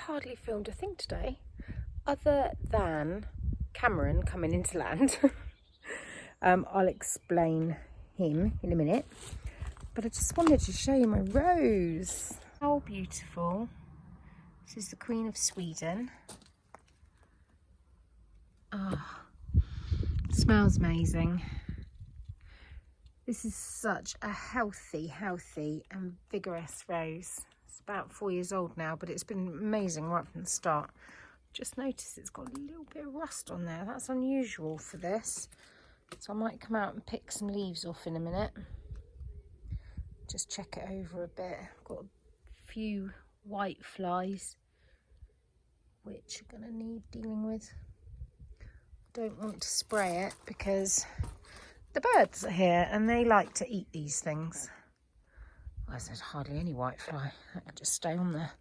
hardly filmed a thing today other than Cameron coming into land. I'll explain him in a minute, but I just wanted to show you my rose. How beautiful. This is the Queen of Sweden. Smells amazing. This is such a healthy and vigorous rose. It's about 4 years old now, but it's been amazing right from the start. Just noticed it's got a little bit of rust on there. That's unusual for this. So I might come out and pick some leaves off in a minute. Just check it over a bit. I've got a few white flies, which are going to need dealing with. Don't want to spray it because the birds are here and they like to eat these things. Well, there's hardly any white fly. That could just stay on there.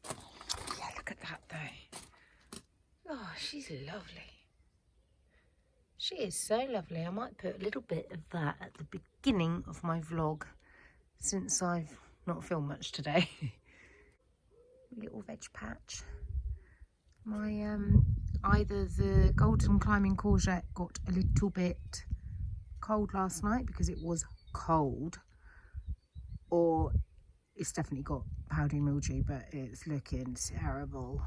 Yeah, look at that though. Oh, she's lovely. She is so lovely. I might put a little bit of that at the beginning of my vlog, since I've not filmed much today. Little veg patch. My either the golden climbing courgette got a little bit cold last night because it was cold, or it's definitely got powdery mildew, but it's looking terrible.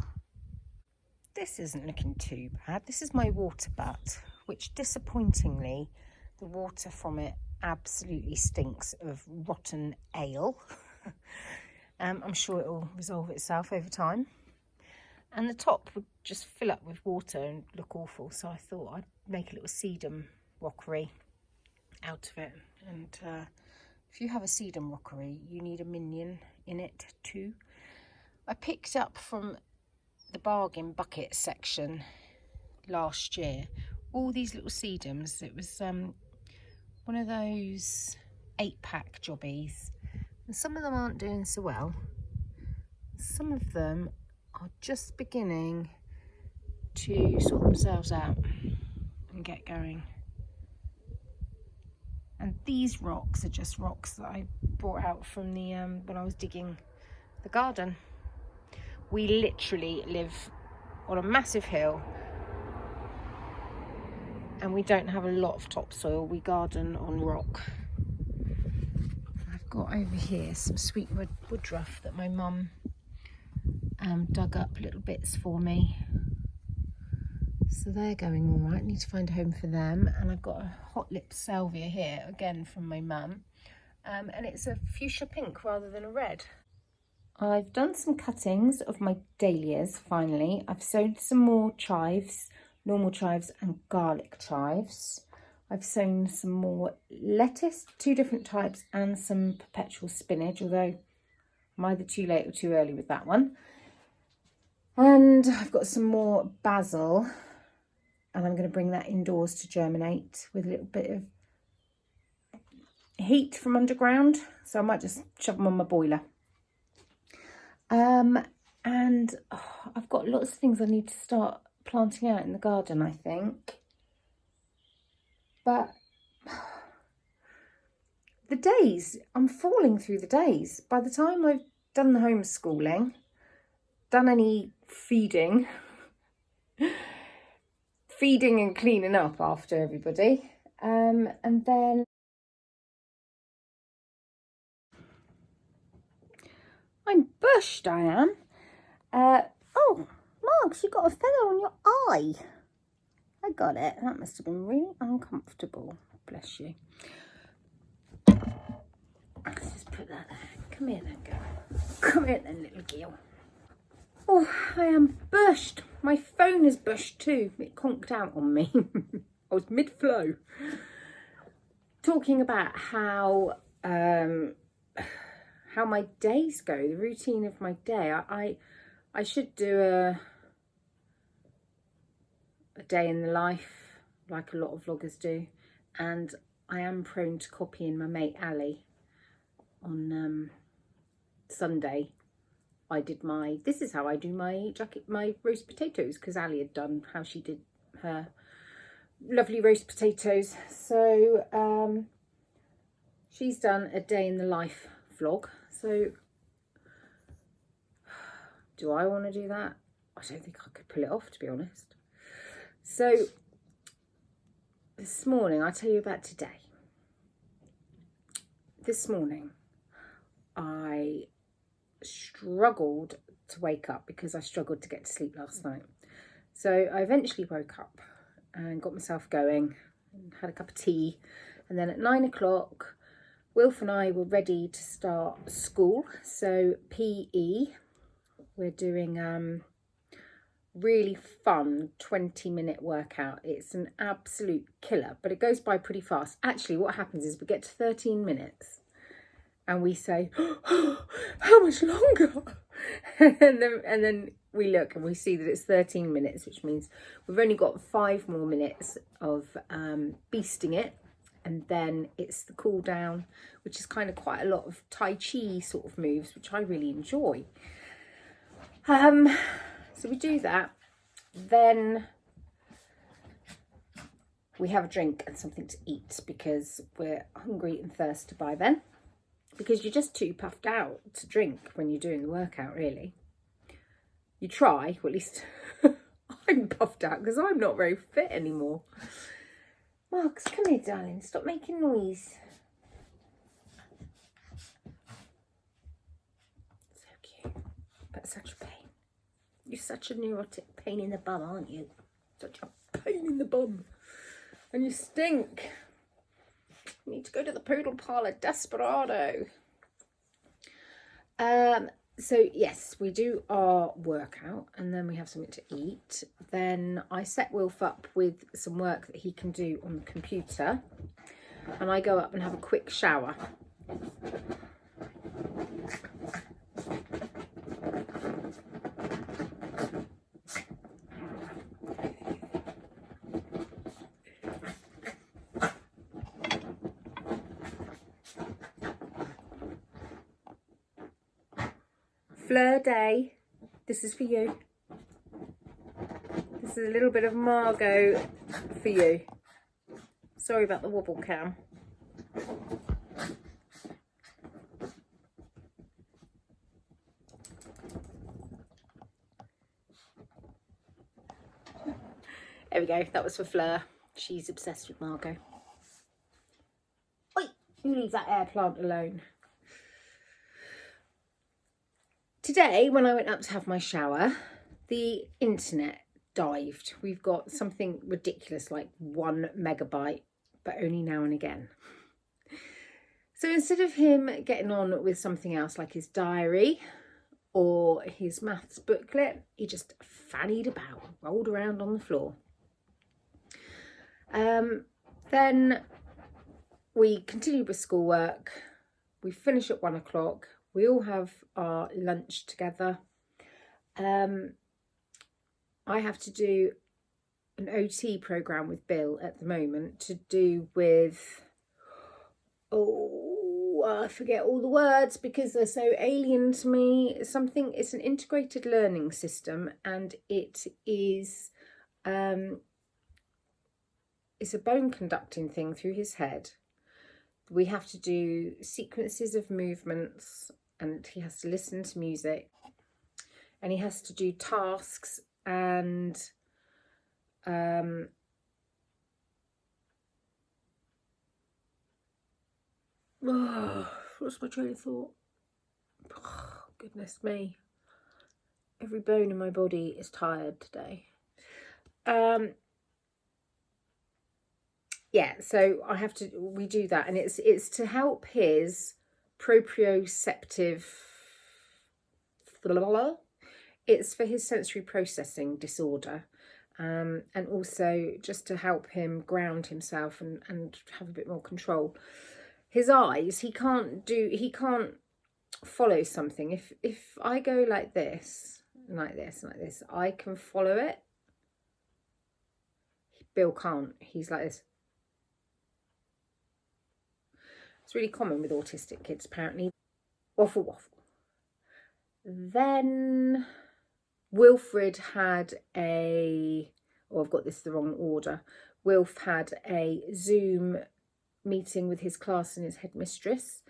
This isn't looking too bad. This is my water butt, which disappointingly the water from it absolutely stinks of rotten ale. I'm sure it will resolve itself over time. And the top would just fill up with water and look awful, so I thought I'd make a little sedum rockery out of it. And if you have a sedum rockery, you need a minion in it too. I picked up from the bargain bucket section last year all these little sedums. It was one of those 8-pack jobbies, and some of them aren't doing so well. Some of them are just beginning to sort themselves out and get going. And these rocks are just rocks that I brought out from the when I was digging the garden. We literally live on a massive hill and we don't have a lot of topsoil. We garden on rock. I've got over here some sweet woodruff that my mum dug up little bits for me, so they're going all right. Need to find a home for them. And I've got a hot lip salvia here, again from my mum, and it's a fuchsia pink rather than a red. I've done some cuttings of my dahlias finally. I've sown some more chives, normal chives and garlic chives. I've sown some more lettuce, 2 different types, and some perpetual spinach, although I'm either too late or too early with that one. And I've got some more basil, and I'm going to bring that indoors to germinate with a little bit of heat from underground. So I might just shove them on my boiler. And I've got lots of things I need to start planting out in the garden, I think. But the days, I'm falling through the days. By the time I've done the homeschooling, done any feeding and cleaning up after everybody, and then I'm bushed, I am. Oh, Marks, you got a feather on your eye. I got it. That must have been really uncomfortable. Bless you. Let's just put that there. Come here then, girl. Come here then, little girl. Oh, I am bushed. My phone is bushed too. It conked out on me. I was mid-flow. Talking about how my days go, the routine of my day. I should do a day in the life like a lot of vloggers do, and I am prone to copying my mate Ali. On Sunday I did this is how I do my roast potatoes, because Ali had done how she did her lovely roast potatoes. So she's done a day in the life vlog. So Do I want to do that? I don't think I could pull it off, to be honest. So this morning, I'll tell you about today. This morning, I struggled to wake up because I struggled to get to sleep last night. So I eventually woke up and got myself going and had a cup of tea. And then at 9 o'clock, Wilf and I were ready to start school. So PE, we're doing really fun 20-minute workout. It's an absolute killer, but it goes by pretty fast. Actually, what happens is we get to 13 minutes and we say, oh, how much longer? and then we look and we see that it's 13 minutes, which means we've only got 5 more minutes of beasting it. And then it's the cool down, which is kind of quite a lot of Tai Chi sort of moves, which I really enjoy. So we do that. Then we have a drink and something to eat because we're hungry and thirsty by then. Because you're just too puffed out to drink when you're doing the workout, really. You try, or at least I'm puffed out because I'm not very fit anymore. Marcus, come here, darling. Stop making noise. So cute, but such a pain. You're such a neurotic pain in the bum, aren't you? Such a pain in the bum. And you stink. You need to go to the poodle parlour, desperado. So yes, we do our workout and then we have something to eat. Then I set Wilf up with some work that he can do on the computer. And I go up and have a quick shower. Fleur Day, this is for you. This is a little bit of Margot for you. Sorry about the wobble cam. There we go, that was for Fleur. She's obsessed with Margot. Oi, you leave that air plant alone. Today, when I went up to have my shower, the internet dived. We've got something ridiculous like 1 megabyte, but only now and again. So instead of him getting on with something else like his diary or his maths booklet, he just fannied about, rolled around on the floor. Then we continued with schoolwork. We finish at 1 o'clock. We all have our lunch together. I have to do an OT programme with Bill at the moment to do with, I forget all the words because they're so alien to me. It's an integrated learning system, and it is, it's a bone conducting thing through his head. We have to do sequences of movements, and he has to listen to music, and he has to do tasks and what's my train of thought? Oh, goodness me. Every bone in my body is tired today. Yeah, so we do that, and it's to help his proprioceptive, it's for his sensory processing disorder, and also just to help him ground himself and have a bit more control. His eyes, he can't follow something. If I go like this, like this, like this, I can follow it. Bill can't. He's like this. It's really common with autistic kids, apparently. Waffle, waffle. Then Wilfred had I've got this the wrong order. Wilf had a Zoom meeting with his class and his headmistress.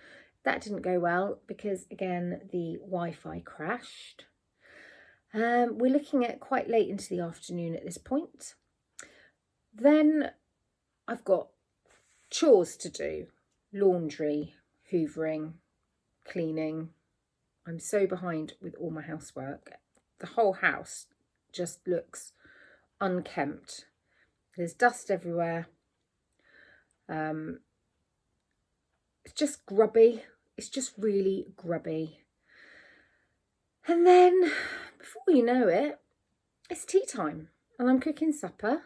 That didn't go well because, again, the Wi-Fi crashed. We're looking at quite late into the afternoon at this point. Then I've got chores to do, laundry, hoovering, cleaning. I'm so behind with all my housework. The whole house just looks unkempt. There's dust everywhere. It's just grubby. It's just really grubby. And then, before you know it, it's tea time and I'm cooking supper.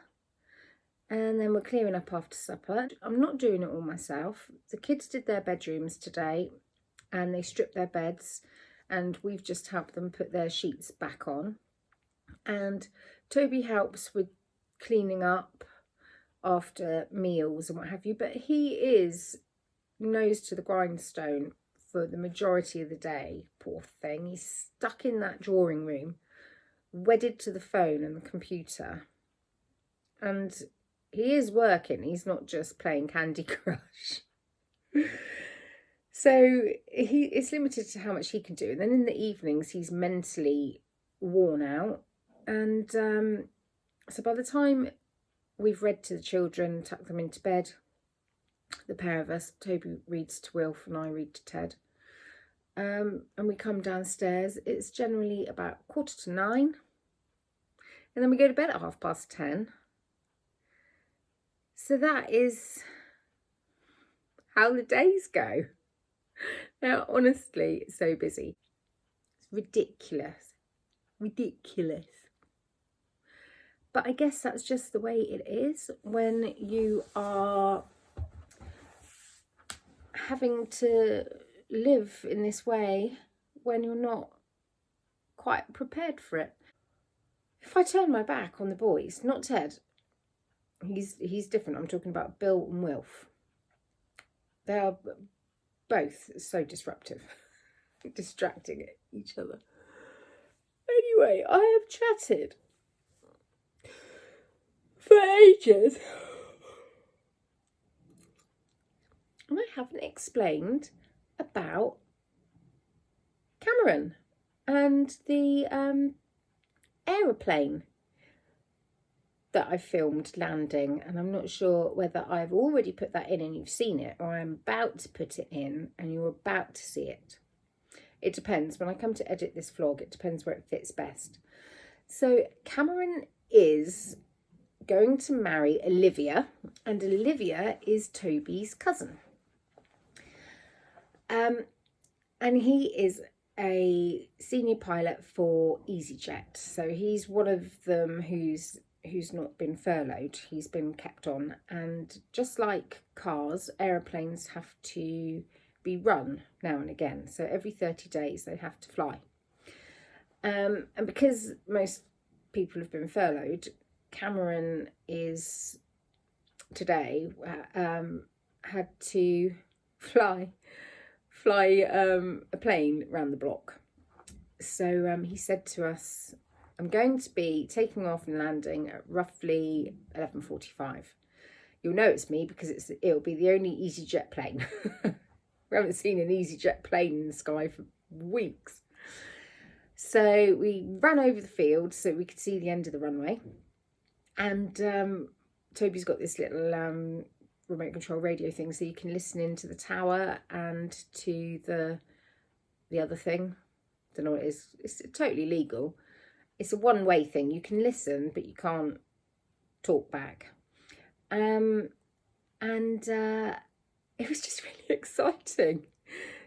And then we're clearing up after supper. I'm not doing it all myself. The kids did their bedrooms today and they stripped their beds and we've just helped them put their sheets back on. And Toby helps with cleaning up after meals and what have you, but he is nose to the grindstone for the majority of the day. Poor thing, he's stuck in that drawing room, wedded to the phone and the computer. And he is working, he's not just playing Candy Crush. So it's limited to how much he can do. And then in the evenings, he's mentally worn out. And so by the time we've read to the children, tucked them into bed, the pair of us, Toby reads to Wilf and I read to Ted, and we come downstairs, it's generally about 9:15. And then we go to bed at 10:30. So that is how the days go. Now, honestly, it's so busy. It's ridiculous. Ridiculous. But I guess that's just the way it is when you are having to live in this way when you're not quite prepared for it. If I turn my back on the boys, not Ted, he's different. I'm talking about Bill and Wilf. They are both so disruptive, distracting each other. Anyway, I have chatted for ages and I haven't explained about Cameron and the aeroplane that I filmed landing, and I'm not sure whether I've already put that in and you've seen it, or I'm about to put it in and you're about to see it. It depends. When I come to edit this vlog, it depends where it fits best. So Cameron is going to marry Olivia, and Olivia is Toby's cousin. And he is a senior pilot for EasyJet. So he's one of them who's not been furloughed. He's been kept on. And just like cars, aeroplanes have to be run now and again. So every 30 days they have to fly. And because most people have been furloughed, Cameron is today had to fly a plane around the block. So he said to us, I'm going to be taking off and landing at roughly 11:45. You'll know it's me because it'll be the only EasyJet plane. We haven't seen an EasyJet plane in the sky for weeks. So we ran over the field so we could see the end of the runway. And Toby's got this little remote control radio thing, so you can listen into the tower and to the other thing. Don't know what it is. It's totally legal. It's a one-way thing. You can listen, but you can't talk back. And it was just really exciting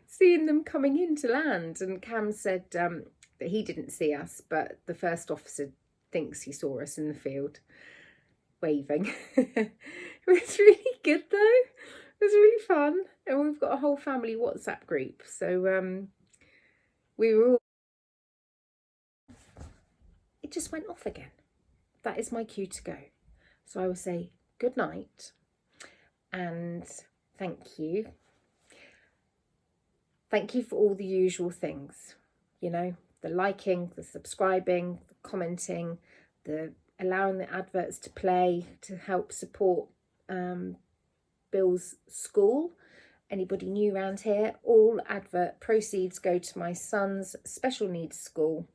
seeing them coming in to land. And Cam said that he didn't see us, but the first officer thinks he saw us in the field waving. It was really good though. It was really fun. And we've got a whole family WhatsApp group. So we were all... It just went off again. That is my cue to go. So I will say good night and thank you. Thank you for all the usual things. You know, the liking, the subscribing, the commenting, the allowing the adverts to play to help support Bill's school. Anybody new around here, all advert proceeds go to my son's special needs school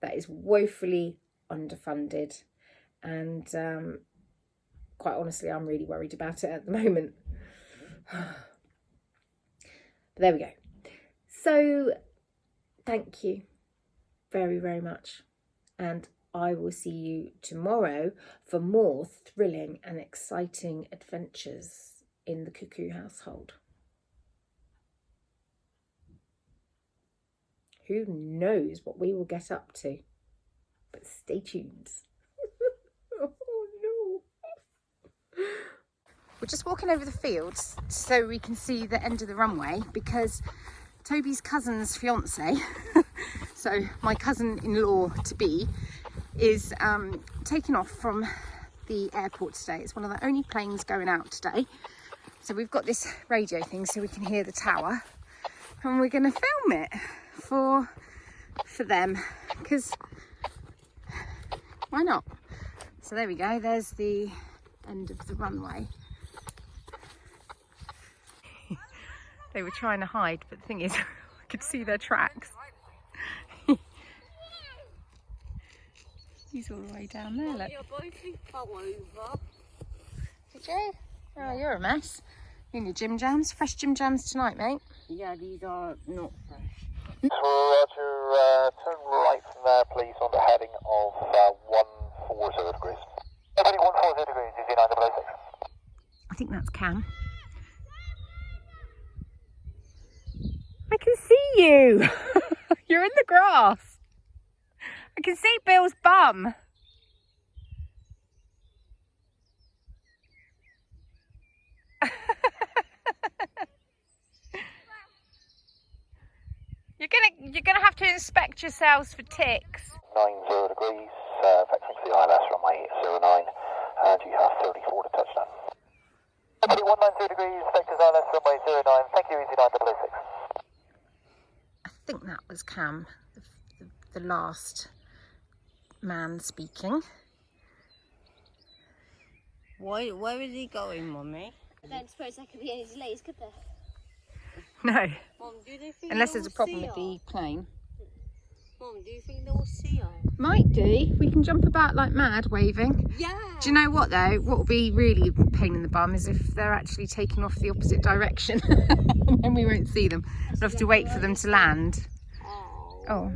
that is woefully underfunded, and quite honestly, I'm really worried about it at the moment. But there we go. So thank you very, very much, and I will see you tomorrow for more thrilling and exciting adventures in the Cuckoo household. Who knows what we will get up to, but stay tuned. Oh no. We're just walking over the fields so we can see the end of the runway, because Toby's cousin's fiance, so my cousin-in-law to be, is taking off from the airport today. It's one of the only planes going out today. So we've got this radio thing so we can hear the tower, and we're going to film it for them, because why not? So there we go, there's the end of the runway. They were trying to hide, but the thing is, I could see their tracks. He's all the way down there, look. Did you? Oh, you're a mess. You and your Jim Jams. Fresh Jim Jams tonight, mate. Yeah, these are not fresh. Roger, turn right from there, please, on the heading of 140 degrees. Heading 140 degrees, easy 906. I think that's Cam. I can see you. You're in the grass. I can see Bill's bum. You're gonna have to inspect yourselves for ticks. 90 degrees, factoring for the ILS runway 09, and you have 34 to touchdown. 190 degrees, vectors ILS runway 09, thank you, easy 906. I think that was Cam, the last man speaking. Where is he going, Mummy? I don't suppose there could be any delays, could there? No, Mum, do they think unless they'll there's a problem see with the plane. Mum, do you think they'll see her? Might do. We can jump about like mad waving. Yeah. Do you know what though? What will be really a pain in the bum is if they're actually taking off the opposite direction. And then we won't see them. We'll have to wait for them to land. Oh.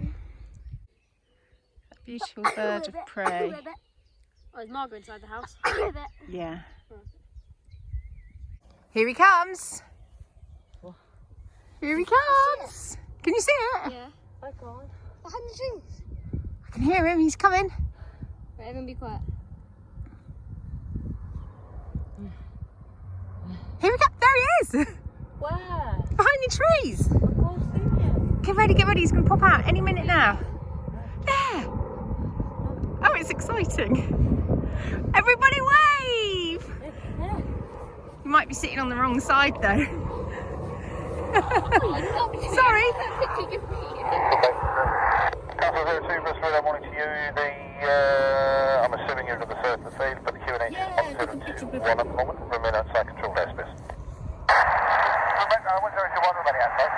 That beautiful bird of prey. Oh, is Margaret inside the house? Yeah. Here he comes. Here he comes. Can you see it? Yeah. I can't. Behind the trees. I can hear him. He's coming. Right, everyone be quiet. Here we go. There he is. Where? Behind the trees. I can't see him. Get ready, get ready. He's going to pop out any minute now. There. Oh, it's exciting. Everybody wave. You might be sitting on the wrong side though. Sorry. Okay. Council 02, Bristol, I'm wanting to you. I'm assuming you're to the surface of the field, but the Q&A is 1021 at the moment. Remain outside control airspace. 1021 remaining outside.